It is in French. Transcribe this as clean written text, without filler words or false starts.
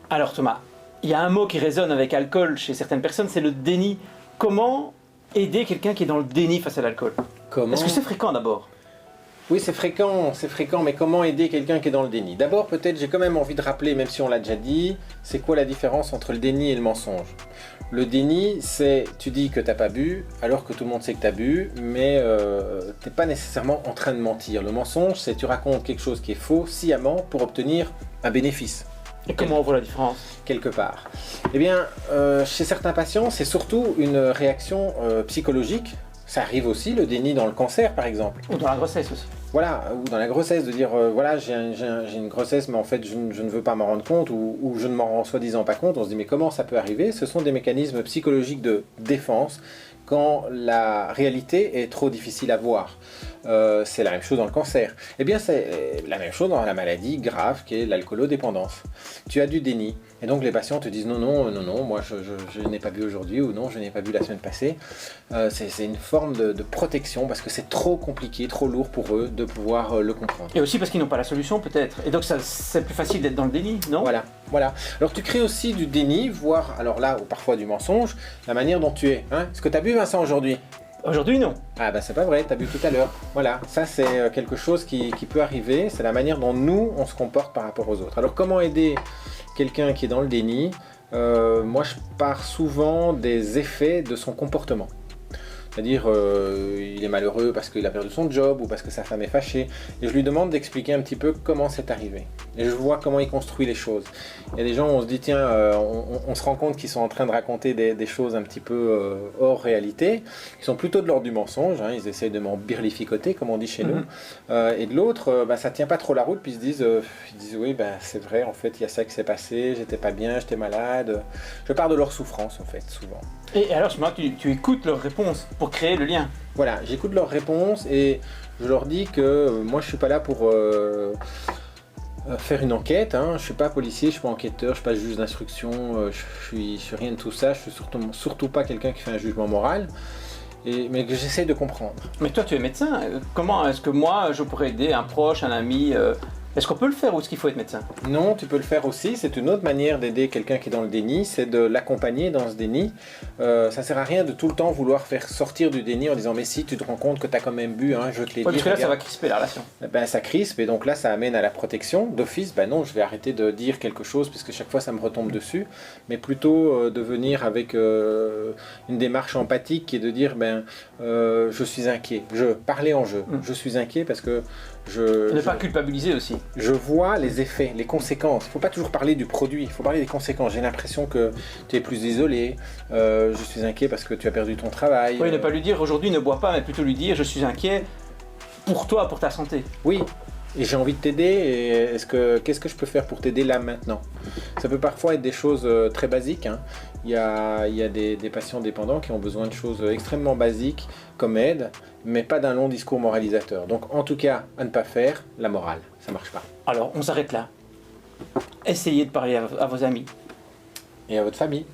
Alors Thomas, il y a un mot qui résonne avec alcool chez certaines personnes, c'est le déni. Comment aider quelqu'un qui est dans le déni face à l'alcool? Comment? Est-ce que c'est fréquent d'abord? Oui, c'est fréquent, mais comment aider quelqu'un qui est dans le déni? D'abord, peut-être, j'ai quand même envie de rappeler, même si on l'a déjà dit, c'est quoi la différence entre le déni et le mensonge? Le déni, c'est, tu dis que t'as pas bu, alors que tout le monde sait que t'as bu, mais t'es pas nécessairement en train de mentir. Le mensonge, c'est tu racontes quelque chose qui est faux, sciemment, pour obtenir un bénéfice. Et comment on voit la différence? Quelque part. Eh bien, chez certains patients, c'est surtout une réaction psychologique. Ça arrive aussi, le déni dans le cancer, par exemple. Ou dans la grossesse aussi. Voilà, ou dans la grossesse, de dire, voilà, j'ai une grossesse, mais en fait, je ne veux pas m'en rendre compte, ou je ne m'en rends soi-disant pas compte. On se dit, mais comment ça peut arriver? Ce sont des mécanismes psychologiques de défense quand la réalité est trop difficile à voir. C'est la même chose dans le cancer. Eh bien, c'est la même chose dans la maladie grave qui est l'alcoolodépendance. Tu as du déni. Et donc, les patients te disent non, non, non, non, moi, je n'ai pas bu aujourd'hui, ou non, je n'ai pas bu la semaine passée. C'est une forme de protection parce que c'est trop compliqué, trop lourd pour eux de pouvoir le comprendre. Et aussi parce qu'ils n'ont pas la solution peut-être. Et donc c'est plus facile d'être dans le déni, non? Voilà, voilà. Alors, tu crées aussi du déni, voire, alors là, ou parfois du mensonge, la manière dont tu es. Hein? Est-ce que tu as bu, Vincent, aujourd'hui? Aujourd'hui, non. Ah bah c'est pas vrai, t'as bu tout à l'heure. Voilà, ça c'est quelque chose qui peut arriver, c'est la manière dont nous on se comporte par rapport aux autres. Alors comment aider quelqu'un qui est dans le déni? Moi je pars souvent des effets de son comportement. C'est-à-dire, il est malheureux parce qu'il a perdu son job ou parce que sa femme est fâchée. Et je lui demande d'expliquer un petit peu comment c'est arrivé. Et je vois comment il construit les choses. Il y a des gens où on se dit, tiens, on se rend compte qu'ils sont en train de raconter des choses un petit peu hors réalité, qui sont plutôt de l'ordre du mensonge. Hein, ils essayent de m'embirlificoter, comme on dit chez nous. Et de l'autre, ça tient pas trop la route, puis ils se disent oui, c'est vrai, en fait, il y a ça qui s'est passé, j'étais pas bien, j'étais malade. Je pars de leur souffrance, en fait, souvent. Et alors, tu écoutes leurs réponses pour créer le lien. Voilà, j'écoute leurs réponses et je leur dis que moi je suis pas là pour faire une enquête, hein. Je suis pas policier, je suis pas enquêteur, je suis pas juge d'instruction, je suis rien de tout ça, je suis surtout pas quelqu'un qui fait un jugement moral, mais que j'essaie de comprendre. Mais toi tu es médecin, comment est-ce que moi je pourrais aider un proche, un ami Est-ce qu'on peut le faire ou est-ce qu'il faut être médecin? Non, tu peux le faire aussi. C'est une autre manière d'aider quelqu'un qui est dans le déni, c'est de l'accompagner dans ce déni. Ça sert à rien de tout le temps vouloir faire sortir du déni en disant mais si tu te rends compte que tu as quand même bu, hein, je te l'ai dit. Parce que là ça va crisper la relation. Ben, ça crispe et donc là ça amène à la protection d'office. Ben non, je vais arrêter de dire quelque chose puisque chaque fois ça me retombe dessus, mais plutôt de venir avec une démarche empathique qui est de dire je suis inquiet. Parler en jeu. Je suis inquiet parce que ne pas culpabiliser aussi. Je vois les effets, les conséquences. Il ne faut pas toujours parler du produit, il faut parler des conséquences. J'ai l'impression que tu es plus isolé, je suis inquiet parce que tu as perdu ton travail. Oui, ne pas lui dire aujourd'hui ne bois pas, mais plutôt lui dire je suis inquiet pour toi, pour ta santé. Oui, et j'ai envie de t'aider, et qu'est-ce que je peux faire pour t'aider là maintenant? Ça peut parfois être des choses très basiques, hein. Il y a des patients dépendants qui ont besoin de choses extrêmement basiques comme aide, mais pas d'un long discours moralisateur. Donc en tout cas, à ne pas faire, la morale, ça marche pas. Alors on s'arrête là. Essayez de parler à vos amis. Et à votre famille.